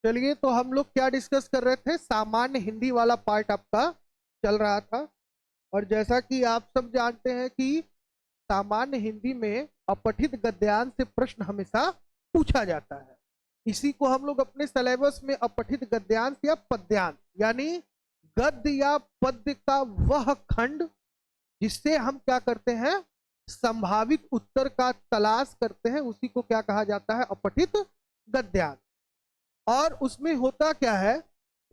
चलिए, तो हम लोग क्या डिस्कस कर रहे थे? सामान्य हिंदी वाला पार्ट आपका चल रहा था। और जैसा कि आप सब जानते हैं कि सामान्य हिंदी में अपठित गद्यांश से प्रश्न हमेशा पूछा जाता है। इसी को हम लोग अपने सिलेबस में अपठित गद्यांश या पद्यांश, यानी गद्य या पद्य का वह खंड जिससे हम क्या करते हैं, संभावित उत्तर का तलाश करते हैं, उसी को क्या कहा जाता है? अपठित गद्यांश। और उसमें होता क्या है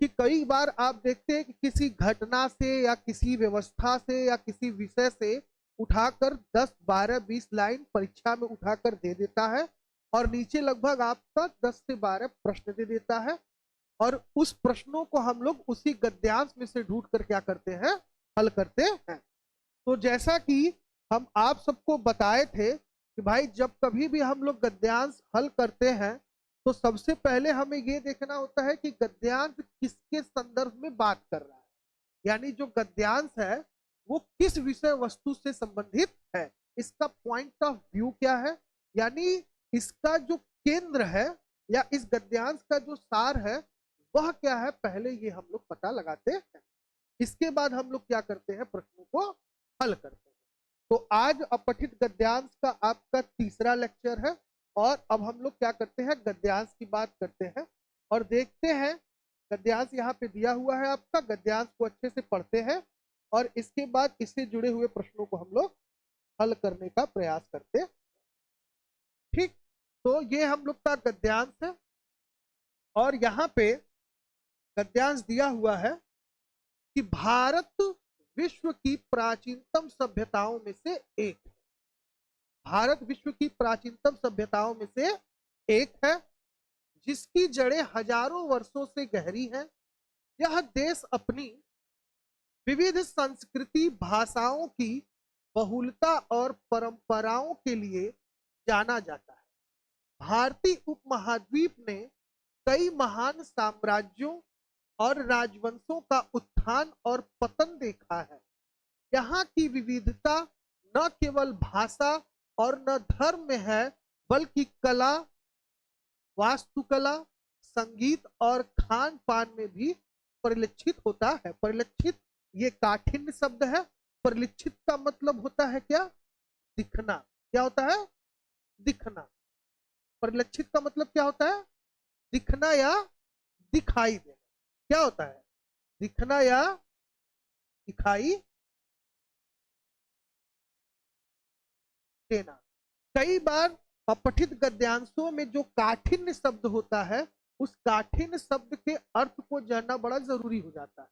कि कई बार आप देखते हैं कि किसी घटना से या किसी व्यवस्था से या किसी विषय से उठाकर 10, 12, 20 लाइन परीक्षा में उठाकर दे देता है और नीचे लगभग आपका 10 से 12 प्रश्न दे देता है। और उस प्रश्नों को हम लोग उसी गद्यांश में से ढूंढ कर क्या करते हैं? हल करते हैं। तो जैसा कि हम आप सबको बताए थे कि भाई जब कभी भी हम लोग गद्यांश हल करते हैं तो सबसे पहले हमें यह देखना होता है कि गद्यांश किसके संदर्भ में बात कर रहा है, यानी जो गद्यांश है वो किस विषय वस्तु से संबंधित है, इसका पॉइंट ऑफ व्यू क्या है, यानी इसका जो केंद्र है या इस गद्यांश का जो सार है वह क्या है, पहले ये हम लोग पता लगाते हैं। इसके बाद हम लोग क्या करते हैं? प्रश्नों को हल करते हैं। तो आज अपठित गद्यांश का आपका तीसरा लेक्चर है और अब हम लोग क्या करते हैं? गद्यांश की बात करते हैं और देखते हैं। गद्यांश यहाँ पे दिया हुआ है आपका, गद्यांश को अच्छे से पढ़ते हैं और इसके बाद इससे जुड़े हुए प्रश्नों को हम लोग हल करने का प्रयास करते हैं। ठीक, तो ये हम लोग का गद्यांश है और यहाँ पे गद्यांश दिया हुआ है कि भारत विश्व की प्राचीनतम सभ्यताओं में से एक है। भारत विश्व की प्राचीनतम सभ्यताओं में से एक है जिसकी जड़ें हजारों वर्षों से गहरी हैं। यह देश अपनी विविध संस्कृति, भाषाओं की बहुलता और परंपराओं के लिए जाना जाता है। भारतीय उपमहाद्वीप ने कई महान साम्राज्यों और राजवंशों का उत्थान और पतन देखा है। यहाँ की विविधता न केवल भाषा और न धर्म में है, बल्कि कला, वास्तुकला, संगीत और खान पान में भी परिलक्षित होता है। परिलक्षित ये काठिन्य शब्द है। परिलक्षित का मतलब होता है क्या? दिखना। क्या होता है? दिखना। परिलक्षित का मतलब क्या होता है? दिखना या दिखाई देना। क्या होता है? दिखना या दिखाई देना। कई बार अपठित गद्यांशों में जो काठिन्य शब्द होता है उस काठिन्य शब्द के अर्थ को जानना बड़ा जरूरी हो जाता है।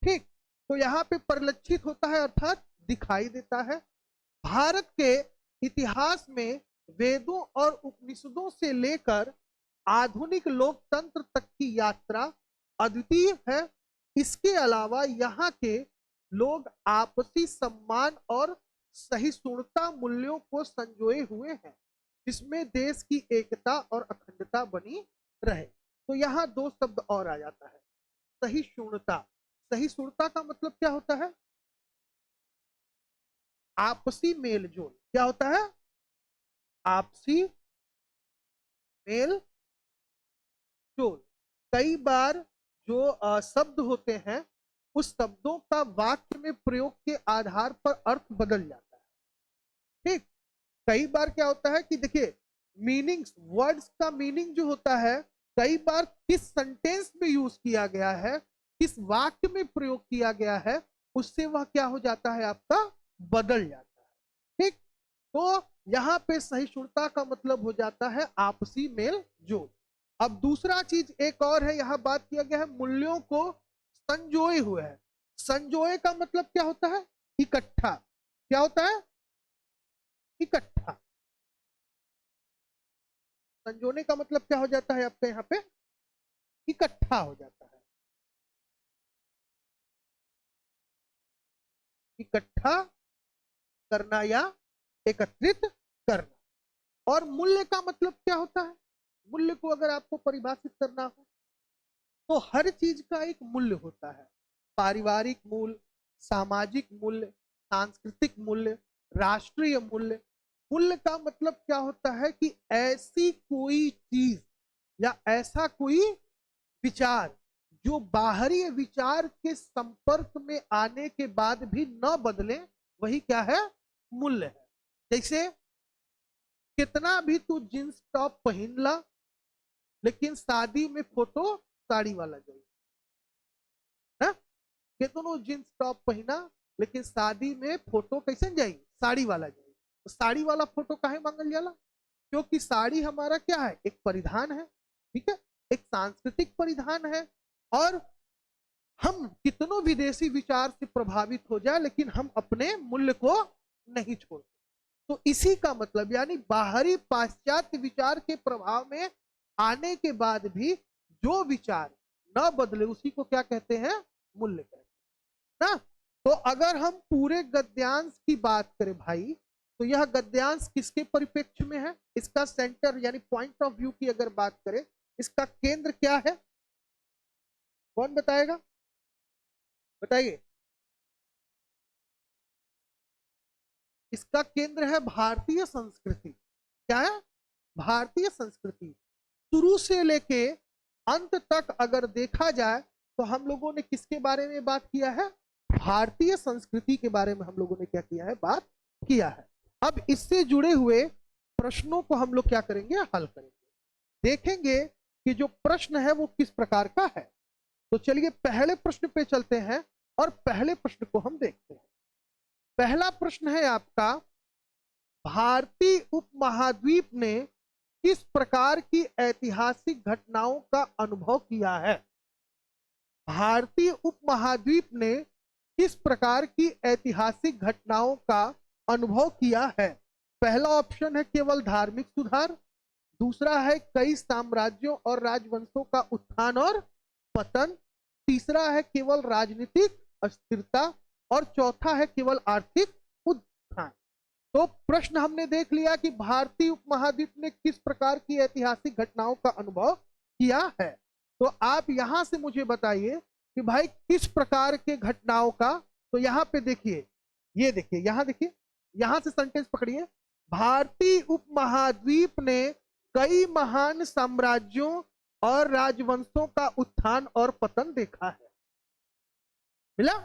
ठीक, तो यहाँ पे परिलक्षित होता है अर्थात दिखाई देता है। भारत के इतिहास में वेदों और उपनिषदों से लेकर आधुनिक लोकतंत्र तक की यात्रा अद्वितीय है। इसके अलावा यहाँ के लोग आपसी सम्मान और सहिष्णुता मूल्यों को संजोए हुए हैं, जिसमें देश की एकता और अखंडता बनी रहे। तो यहाँ दो शब्द और आ जाता है, सहिष्णुता। सहिष्णुता का मतलब क्या होता है? आपसी मेलजोल। क्या होता है? आपसी मेल जोल। कई बार जो शब्द होते हैं उस शब्दों का वाक्य में प्रयोग के आधार पर अर्थ बदल जाता है। ठीक, कई बार क्या होता है कि देखिए मीनिंग्स, वर्ड्स का मीनिंग जो होता है कई बार किस सेंटेंस में यूज किया गया है, किस वाक्य में प्रयोग किया गया है, उससे वह क्या हो जाता है? आपका बदल जाता है। ठीक, तो यहाँ पे सहिष्णुता का मतलब हो जाता है आपसी मेल जोल। अब दूसरा चीज एक और है, यहाँ बात किया गया है मूल्यों को संजोए हुए है। संजोए का मतलब क्या होता है? इकट्ठा। क्या होता है? इकट्ठा। संजोने का मतलब क्या हो जाता है आपके यहाँ पे? इकट्ठा हो जाता है। इकट्ठा करना या एकत्रित करना। और मूल्य का मतलब क्या होता है? मूल्य को अगर आपको परिभाषित करना हो तो हर चीज का एक मूल्य होता है। पारिवारिक मूल्य, सामाजिक मूल्य, सांस्कृतिक मूल्य, राष्ट्रीय मूल्य। मूल्य का मतलब क्या होता है कि ऐसी कोई चीज या ऐसा कोई विचार जो बाहरी विचार के संपर्क में आने के बाद भी न बदले, वही क्या है? मूल्य है। जैसे कितना भी तू जींस टॉप पहन ला, लेकिन शादी में फोटो साड़ी वाला जाए ना। कितनों जींस टॉप पहना, लेकिन शादी में फोटो कैसे जाई? साड़ी वाला जाई। तो साड़ी वाला फोटो काहे मांगल जाला? क्योंकि साड़ी हमारा क्या है? एक परिधान है, ठीक है, एक सांस्कृतिक परिधान है। और हम कितनों विदेशी विचार से प्रभावित हो जाए, लेकिन हम अपने मूल्य को नहीं छोड़ते। तो इसी का मतलब, यानी बाहरी पाश्चात्य विचार के प्रभाव में आने के बाद भी जो विचार न बदले, उसी को क्या कहते हैं? मूल्य कहते हैं ना। तो अगर हम पूरे गद्यांश की बात करें भाई, तो यह गद्यांश किसके परिप्रेक्ष्य में है? इसका सेंटर यानी पॉइंट ऑफ व्यू की अगर बात करें, इसका केंद्र क्या है? कौन बताएगा? बताइए। इसका केंद्र है भारतीय संस्कृति। क्या है? भारतीय संस्कृति। शुरू से लेके अंत तक अगर देखा जाए, तो हम लोगों ने किसके बारे में बात किया है? भारतीय संस्कृति के बारे में हम लोगों ने क्या किया है? बात किया है। अब इससे जुड़े हुए प्रश्नों को हम लोग क्या करेंगे? हल करेंगे। देखेंगे कि जो प्रश्न है वो किस प्रकार का है। तो चलिए पहले प्रश्न पे चलते हैं और पहले प्रश्न को हम देखते हैं। पहला प्रश्न है आपका, भारतीय उपमहाद्वीप ने किस प्रकार की ऐतिहासिक घटनाओं का अनुभव किया है? भारतीय उपमहाद्वीप ने किस प्रकार की ऐतिहासिक घटनाओं का अनुभव किया है? पहला ऑप्शन है केवल धार्मिक सुधार, दूसरा है कई साम्राज्यों और राजवंशों का उत्थान और पतन, तीसरा है केवल राजनीतिक अस्थिरता, और चौथा है केवल आर्थिक उत्थान। तो प्रश्न हमने देख लिया कि भारतीय उपमहाद्वीप ने किस प्रकार की ऐतिहासिक घटनाओं का अनुभव किया है। तो आप यहां से मुझे बताइए कि भाई किस प्रकार के घटनाओं का। तो यहां पे देखिए, ये देखिए, यहां देखिए, यहां से सेंटेंस पकड़िए। भारतीय उपमहाद्वीप ने कई महान साम्राज्यों और राजवंशों का उत्थान और पतन देखा है। मिला?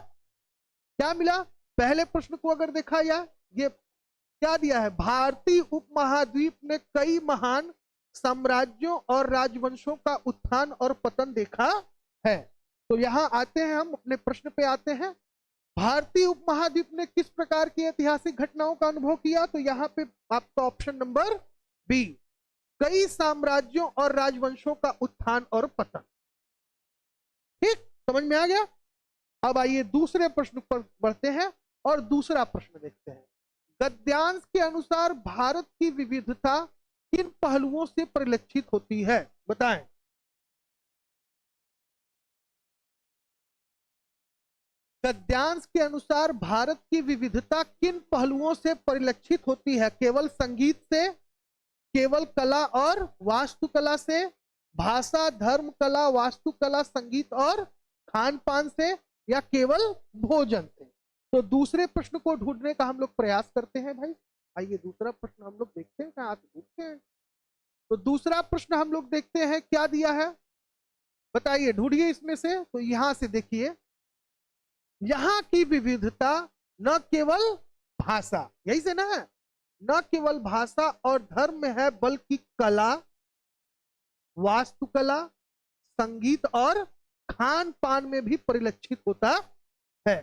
क्या मिला? पहले प्रश्न को अगर देखा जाए, ये क्या दिया है? भारतीय उपमहाद्वीप ने कई महान साम्राज्यों और राजवंशों का उत्थान और पतन देखा है। तो यहां आते हैं, हम अपने प्रश्न पे आते हैं। भारतीय उपमहाद्वीप ने किस प्रकार की ऐतिहासिक घटनाओं का अनुभव किया? तो यहां पे आपका ऑप्शन नंबर बी, कई साम्राज्यों और राजवंशों का उत्थान और पतन। ठीक, समझ में आ गया? अब आइए दूसरे प्रश्न पर बढ़ते हैं और दूसरा प्रश्न देखते हैं। गद्यांश के अनुसार भारत की विविधता किन पहलुओं से परिलक्षित होती है? बताएं। गद्यांश के अनुसार भारत की विविधता किन पहलुओं से परिलक्षित होती है? केवल संगीत से, केवल कला और वास्तुकला से, भाषा, धर्म, कला, वास्तुकला, संगीत और खान पान से, या केवल भोजन से? तो दूसरे प्रश्न को ढूंढने का हम लोग प्रयास करते हैं भाई। आइए दूसरा प्रश्न हम लोग देखते हैं, आप ढूंढते हैं। तो दूसरा प्रश्न हम लोग देखते हैं क्या दिया है, बताइए, ढूंढिए इसमें से। तो यहां से देखिए, यहां की विविधता न केवल भाषा, यही से ना है, न केवल भाषा और धर्म में है, बल्कि कला, वास्तुकला, संगीत और खान पान में भी परिलक्षित होता है।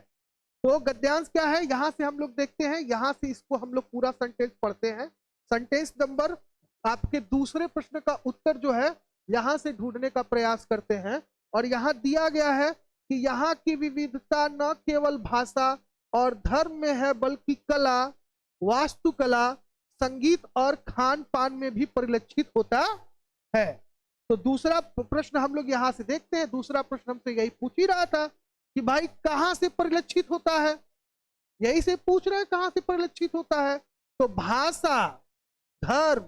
तो गद्यांश क्या है? यहां से हम लोग देखते हैं, यहां से इसको हम लोग पूरा सेंटेंस पढ़ते हैं। सेंटेंस नंबर आपके दूसरे प्रश्न का उत्तर जो है, यहां से ढूंढने का प्रयास करते हैं। और यहां दिया गया है कि यहां की विविधता न केवल भाषा और धर्म में है, बल्कि कला, वास्तुकला, संगीत और खान पान में भी परिलक्षित होता है। तो दूसरा प्रश्न हम लोग यहां से देखते हैं। दूसरा प्रश्न हमसे यही पूछ ही रहा था कि भाई कहां से परिलक्षित होता है, यही से पूछ रहे हैं कहां से परिलक्षित होता है। तो भाषा, धर्म,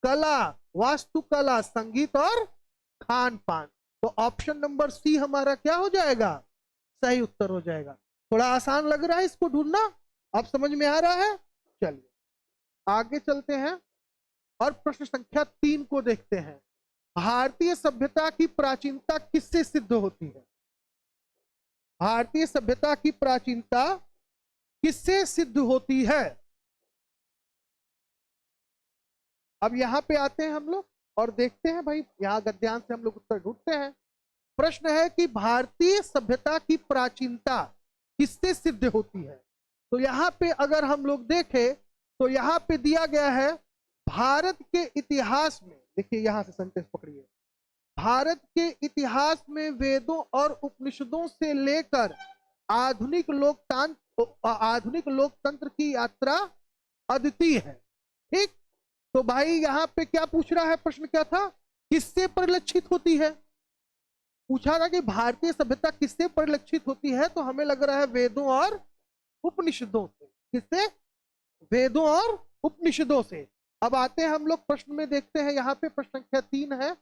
कला, वास्तुकला, संगीत और खान पान। तो ऑप्शन नंबर सी हमारा क्या हो जाएगा? सही उत्तर हो जाएगा। थोड़ा आसान लग रहा है इसको ढूंढना, अब समझ में आ रहा है? चलिए आगे चलते हैं और प्रश्न संख्या 3 को देखते हैं। भारतीय सभ्यता की प्राचीनता किससे सिद्ध होती है? भारतीय सभ्यता की प्राचीनता किससे सिद्ध होती है? अब यहां पे आते हैं हम लोग और देखते हैं भाई, यहां गद्यांश से हम लोग उत्तर ढूंढते हैं। प्रश्न है कि भारतीय सभ्यता की प्राचीनता किससे सिद्ध होती है? तो यहां पे अगर हम लोग देखें तो यहां पे दिया गया है भारत के इतिहास में, देखिए यहां से सेंटेंस पकड़िए, भारत के इतिहास में वेदों और उपनिषदों से लेकर आधुनिक लोकतंत्र की यात्रा अद्वितीय है। ठीक, तो भाई यहां पे क्या पूछ रहा है, प्रश्न क्या था, किससे परिलक्षित होती है? पूछा था कि भारतीय सभ्यता किससे परिलक्षित होती है, तो हमें लग रहा है वेदों और उपनिषदों से। किससे? वेदों और उपनिषदों से। अब आते हैं हम लोग प्रश्न में, देखते हैं यहां पे प्रश्न संख्या 3 है,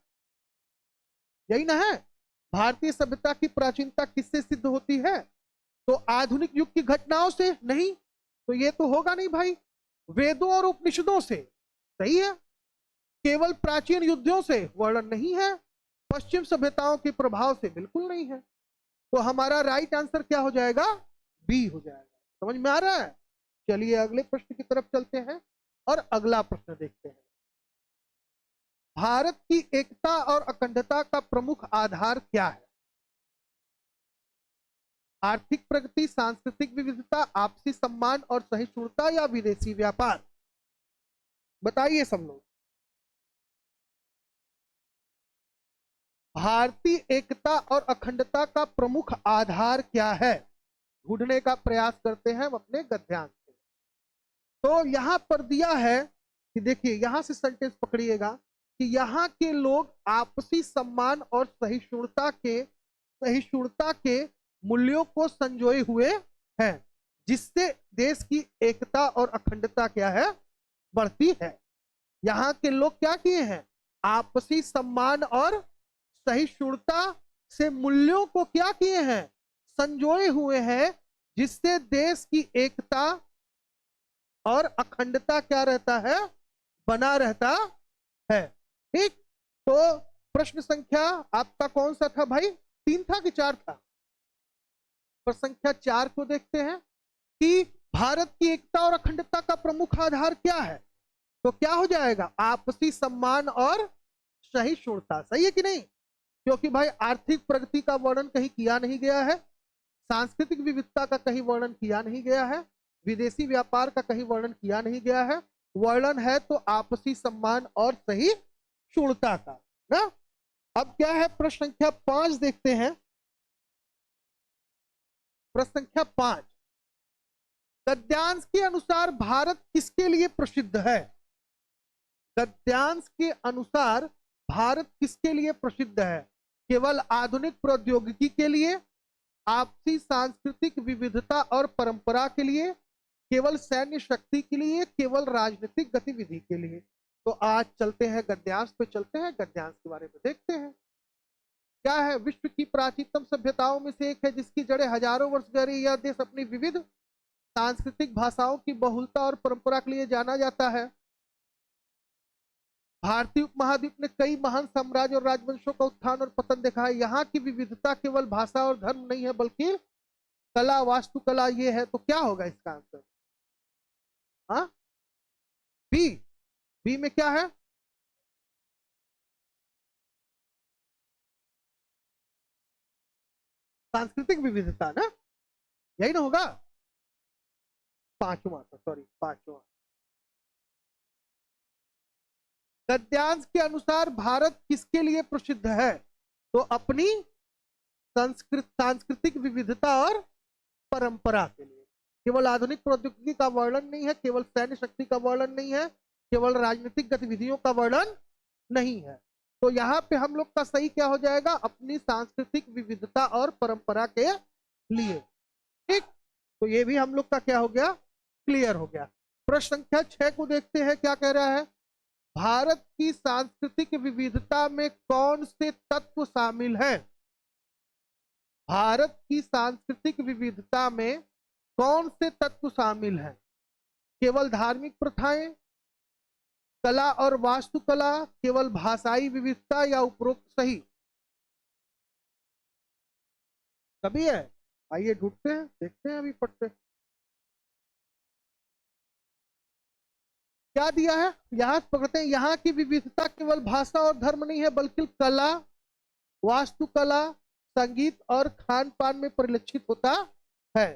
यही ना है, भारतीय सभ्यता की प्राचीनता किससे सिद्ध होती है? तो आधुनिक युग की घटनाओं से नहीं, तो ये तो होगा नहीं भाई, वेदों और उपनिषदों से, सही है। केवल प्राचीन युद्धों से वर्णन नहीं है, पश्चिम सभ्यताओं के प्रभाव से बिल्कुल नहीं है। तो हमारा राइट आंसर क्या हो जाएगा? बी हो जाएगा। समझ में आ रहा है? चलिए अगले प्रश्न की तरफ चलते हैं और अगला प्रश्न देखते हैं। भारत की एकता और अखंडता का प्रमुख आधार क्या है? आर्थिक प्रगति, सांस्कृतिक विविधता, आपसी सम्मान और सहिष्णुता या विदेशी व्यापार? बताइए सब लोग। भारतीय एकता और अखंडता का प्रमुख आधार क्या है? ढूंढने का प्रयास करते हैं हम अपने गद्यांश से। तो यहां पर दिया है कि देखिए, यहां से सेंटेंस पकड़िएगा कि यहां के लोग आपसी सम्मान और सहिष्णुता के मूल्यों को संजोए हुए हैं, जिससे देश की एकता और अखंडता क्या है? बढ़ती है। यहां के लोग क्या किए हैं? आपसी सम्मान और सहिष्णुता से मूल्यों को क्या किए हैं? संजोए हुए हैं, जिससे देश की एकता और अखंडता क्या रहता है? बना रहता है। ठीक, तो प्रश्न संख्या आपका कौन सा था भाई? 3 था कि 4 था? प्रश्न संख्या 4 को देखते हैं कि भारत की एकता और अखंडता का प्रमुख आधार क्या है? तो क्या हो जाएगा? आपसी सम्मान और सहिष्णुता। सही है कि नहीं? क्योंकि भाई आर्थिक प्रगति का वर्णन कहीं किया नहीं गया है, सांस्कृतिक विविधता का कहीं वर्णन किया नहीं गया है, विदेशी व्यापार का कहीं वर्णन किया नहीं गया है। वर्णन है तो आपसी सम्मान और सहिष्णुता का ना। अब क्या है, प्रश्न संख्या 5 देखते हैं। प्रश्न संख्या 5, गद्यांश के अनुसार भारत किसके लिए प्रसिद्ध है? गद्यांश के अनुसार भारत किसके लिए प्रसिद्ध है? केवल आधुनिक प्रौद्योगिकी के लिए, आपसी सांस्कृतिक विविधता और परंपरा के लिए, केवल सैन्य शक्ति के लिए, केवल राजनीतिक गतिविधि के लिए? तो आज चलते हैं गद्यांश पे, चलते हैं गद्यांश के बारे में देखते हैं। क्या है? विश्व की प्राचीनतम सभ्यताओं में से एक है, जिसकी जड़ें हजारों वर्ष गहरी। यह देश अपनी विविध सांस्कृतिक भाषाओं की बहुलता और परंपरा के लिए जाना जाता है। भारतीय उपमहाद्वीप ने कई महान साम्राज्य और राजवंशों का उत्थान और पतन देखा है। यहाँ की विविधता केवल भाषा और धर्म नहीं है, बल्कि कला, वास्तुकला ये है। तो क्या होगा इसका आंसर? हाँ, बी। बी में क्या है? सांस्कृतिक विविधता ना, यही ना होगा? पांचवा, सॉरी पांचवा। गद्यांश के अनुसार भारत किसके लिए प्रसिद्ध है? तो अपनी सांस्कृतिक विविधता और परंपरा के लिए। केवल आधुनिक प्रौद्योगिकी का वर्णन नहीं है, केवल सैन्य शक्ति का वर्णन नहीं है, केवल राजनीतिक गतिविधियों का वर्णन नहीं है। तो यहाँ पे हम लोग का सही क्या हो जाएगा? अपनी सांस्कृतिक विविधता और परंपरा के लिए। ठीक, तो ये भी हम लोग का क्या हो गया? क्लियर हो गया। प्रश्न संख्या 6 को देखते हैं, क्या कह रहा है? भारत की सांस्कृतिक विविधता में कौन से तत्व शामिल है? भारत की सांस्कृतिक विविधता में कौन से तत्व शामिल हैं? केवल धार्मिक प्रथाएं, कला और वास्तुकला केवल भाषाई विविधता या उपरोक्त सही? कभी है? आइए ढूंढते हैं, देखते हैं अभी पढ़ते हैं। क्या दिया है यहां पढ़ते हैं, यहाँ की विविधता केवल भाषा और धर्म नहीं है बल्कि कला, वास्तुकला, संगीत और खान पान में परिलक्षित होता है।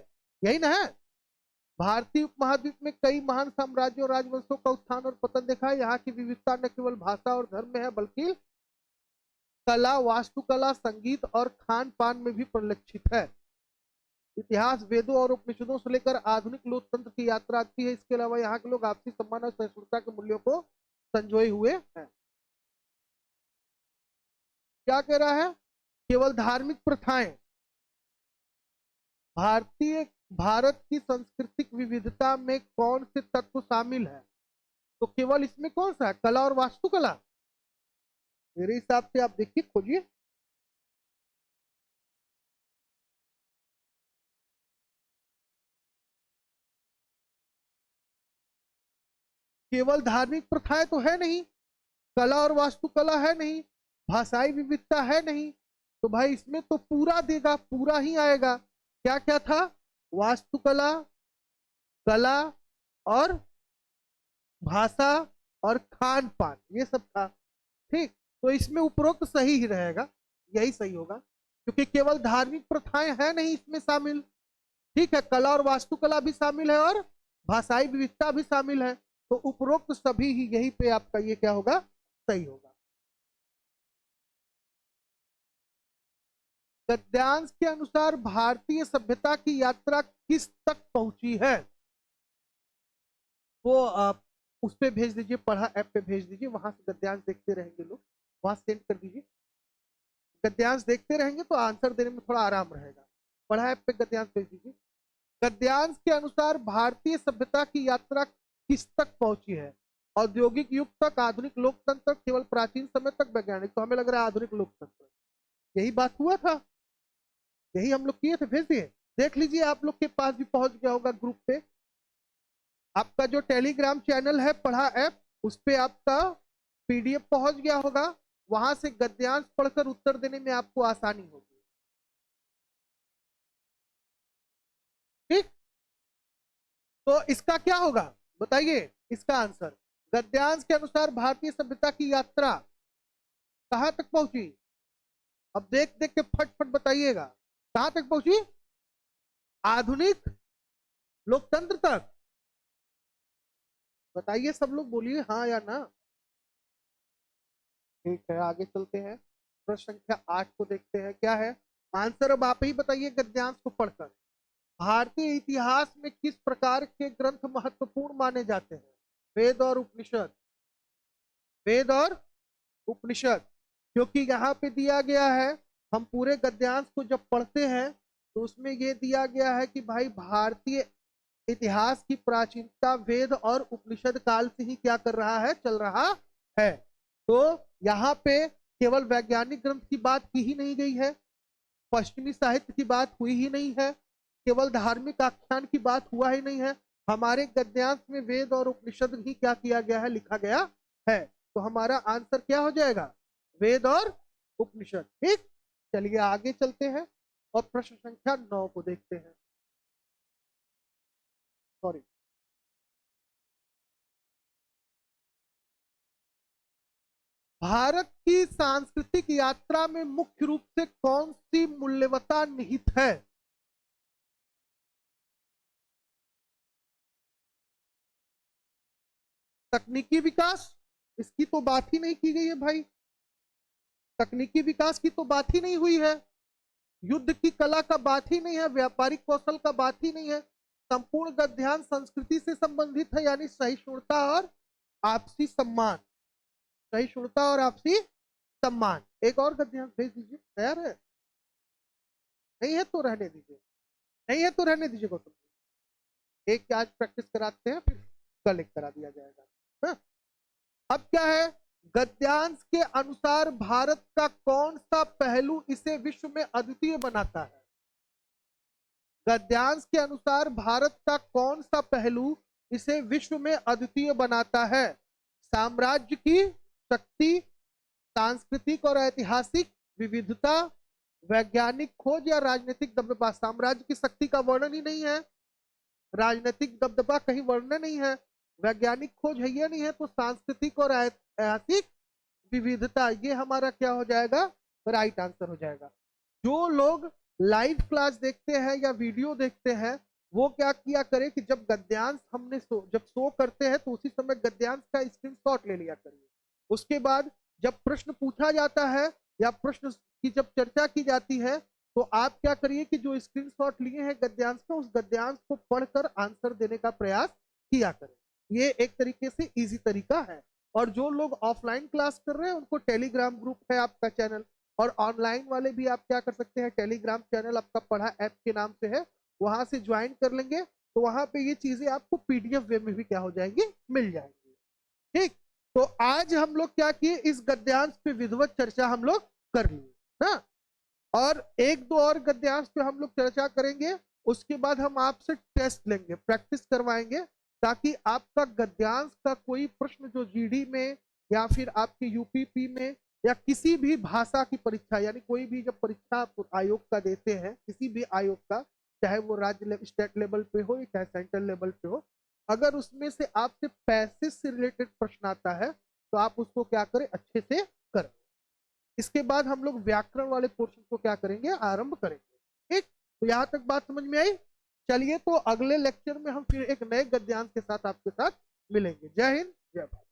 यही ना है? भारतीय उपमहाद्वीप में कई महान साम्राज्यों और राजवंशों का उत्थान और पतन देखा है। यहाँ की विविधता न केवल भाषा और धर्म में है बल्कि कला, वास्तुकला, संगीत और खान पान में भी परिलक्षित है। इतिहास, वेदों और उपनिषदों से लेकर आधुनिक लोकतंत्र की यात्रा आती है। इसके अलावा यहाँ के लोग आपसी सम्मान और सहिष्णुता के मूल्यों को संजोए हुए हैं। क्या कह रहा है? केवल धार्मिक प्रथाएं भारत की सांस्कृतिक विविधता में कौन से तत्व शामिल है? तो केवल इसमें कौन सा है? कला और वास्तुकला। मेरे हिसाब से आप देखिए, खोजिए। केवल धार्मिक प्रथाएं तो है नहीं, कला और वास्तुकला है नहीं, भाषाई विविधता है नहीं, तो भाई इसमें तो पूरा देगा, पूरा ही आएगा। क्या क्या था? वास्तुकला, कला और भाषा और खान पान, ये सब था। ठीक, तो इसमें उपरोक्त सही ही रहेगा, यही सही होगा, क्योंकि केवल धार्मिक प्रथाएं है नहीं इसमें शामिल। ठीक है, कला और वास्तुकला भी शामिल है और भाषाई विविधता भी शामिल है, तो उपरोक्त सभी ही यही पे आपका ये क्या होगा? सही होगा। गद्यांश के अनुसार भारतीय सभ्यता की यात्रा किस तक पहुंची है? वो आप उस पे भेज दीजिए, पढ़ा ऐप पे भेज दीजिए, वहां से गद्यांश देखते रहेंगे लोग, वहां सेंड कर दीजिए। गद्यांश देखते रहेंगे तो आंसर देने में थोड़ा आराम रहेगा। पढ़ा ऐप पे गद्यांश भेज दीजिए। गद्यांश के अनुसार भारतीय सभ्यता की यात्रा किस तक पहुंची है? औद्योगिक युग तक, आधुनिक लोकतंत्र, केवल प्राचीन समय तक, वैज्ञानिक? तो हमें लग रहा है आधुनिक लोकतंत्र। यही बात हुआ था, यही हम लोग किए थे, भेज दिए। देख लीजिए, आप लोग के पास भी पहुंच गया होगा ग्रुप पे। आपका जो टेलीग्राम चैनल है पढ़ा ऐप, उस पे आपका पीडीएफ पहुंच गया होगा। वहां से गद्यांश पढ़कर उत्तर देने में आपको आसानी होगी। ठीक, तो इसका क्या होगा बताइए? इसका आंसर, गद्यांश के अनुसार भारतीय सभ्यता की यात्रा कहां तक पहुंची? अब देख देख के फट फट बताइएगा, कहां तक पहुंची? आधुनिक लोकतंत्र तक। बताइए, सब लोग बोलिए हाँ या ना। ठीक है, आगे चलते हैं। प्रश्न संख्या 8 को देखते हैं, क्या है आंसर? अब आप ही बताइए गद्यांश को पढ़कर। भारतीय इतिहास में किस प्रकार के ग्रंथ महत्वपूर्ण माने जाते हैं? वेद और उपनिषद। वेद और उपनिषद, क्योंकि यहाँ पे दिया गया है, हम पूरे गद्यांश को जब पढ़ते हैं तो उसमें ये दिया गया है कि भाई भारतीय इतिहास की प्राचीनता वेद और उपनिषद काल से ही क्या कर रहा है? चल रहा है। तो यहाँ पे केवल वैज्ञानिक ग्रंथ की बात की ही नहीं गई है, पश्चिमी साहित्य की बात हुई ही नहीं है, केवल धार्मिक आख्यान की बात हुआ ही नहीं है। हमारे गद्यांश में वेद और उपनिषद ही क्या किया गया है? लिखा गया है। तो हमारा आंसर क्या हो जाएगा? वेद और उपनिषद। ठीक, चलिए आगे चलते हैं और प्रश्न संख्या 9 को देखते हैं। सॉरी, भारत की सांस्कृतिक यात्रा में मुख्य रूप से कौन सी मूल्यवता निहित है? तकनीकी विकास, इसकी तो बात ही नहीं की गई है भाई। तकनीकी विकास की तो बात ही नहीं हुई है, युद्ध की कला का बात ही नहीं है, व्यापारिक कौशल का बात ही नहीं है। संपूर्ण गद्यांश संस्कृति से संबंधित है, यानी सहिष्णुता और आपसी सम्मान। सहिष्णुता और आपसी सम्मान। एक और गद्यांश भेज दीजिए, तैयार है? नहीं है तो रहने दीजिए, नहीं है तो रहने दीजिए गौतम। एक आज प्रैक्टिस कराते हैं, फिर कल एक करा दिया जाएगा। हाँ? अब क्या है? गद्यांश के अनुसार भारत का कौन सा पहलू इसे विश्व में अद्वितीय बनाता है? गद्यांश के अनुसार भारत का कौन सा पहलू इसे विश्व में अद्वितीय बनाता है? साम्राज्य की शक्ति, सांस्कृतिक और ऐतिहासिक विविधता, वैज्ञानिक खोज या राजनीतिक दबदबा। साम्राज्य की शक्ति का वर्णन ही नहीं है, राजनीतिक दबदबा कहीं वर्णन नहीं है, वैज्ञानिक खोज है ये नहीं है, तो सांस्कृतिक और ऐतिहासिक विविधता ये हमारा क्या हो जाएगा, राइट आंसर हो जाएगा। जो लोग लाइव क्लास देखते हैं या वीडियो देखते हैं वो क्या किया करे कि जब गद्यांश हमने जब शो करते हैं तो उसी समय गद्यांश का स्क्रीनशॉट ले लिया करिए। उसके बाद जब प्रश्न पूछा जाता है या प्रश्न की जब चर्चा की जाती है तो आप क्या करिए कि जो स्क्रीनशॉट लिए हैं गद्यांश का, उस गद्यांश को पढ़कर आंसर देने का प्रयास किया करें। ये एक तरीके से इजी तरीका है। और जो लोग ऑफलाइन क्लास कर रहे हैं उनको टेलीग्राम ग्रुप है आपका चैनल, और ऑनलाइन वाले भी आप क्या कर सकते हैं, टेलीग्राम चैनल आपका पढ़ा ऐप के नाम से है, वहां से ज्वाइन कर लेंगे तो वहां पे ये चीजें आपको पीडीएफ वे में भी क्या हो जाएंगी, मिल जाएंगी। ठीक, तो आज हम लोग क्या किए, इस गद्यांश पे विधिवत चर्चा हम लोग कर लिए ना, और एक दो और गद्यांश पे हम लोग चर्चा करेंगे। उसके बाद हम आपसे टेस्ट लेंगे, प्रैक्टिस करवाएंगे, ताकि आपका गद्यांश का कोई प्रश्न जो जीडी में या फिर आपके यूपीपी में या किसी भी भाषा की परीक्षा, यानी कोई भी जब परीक्षा आयोग का देते हैं, किसी भी आयोग का, चाहे वो राज्य स्टेट लेवल पे हो या चाहे सेंट्रल लेवल पे हो, अगर उसमें से आपसे पैसे से रिलेटेड प्रश्न आता है तो आप उसको क्या करें, अच्छे से करें। इसके बाद हम लोग व्याकरण वाले पोर्शन को क्या करेंगे, आरंभ करेंगे। ठीक, तो यहां तक बात समझ में आई। चलिए, तो अगले लेक्चर में हम फिर एक नए गद्यांश के साथ आपके साथ मिलेंगे। जय हिंद, जय भारत।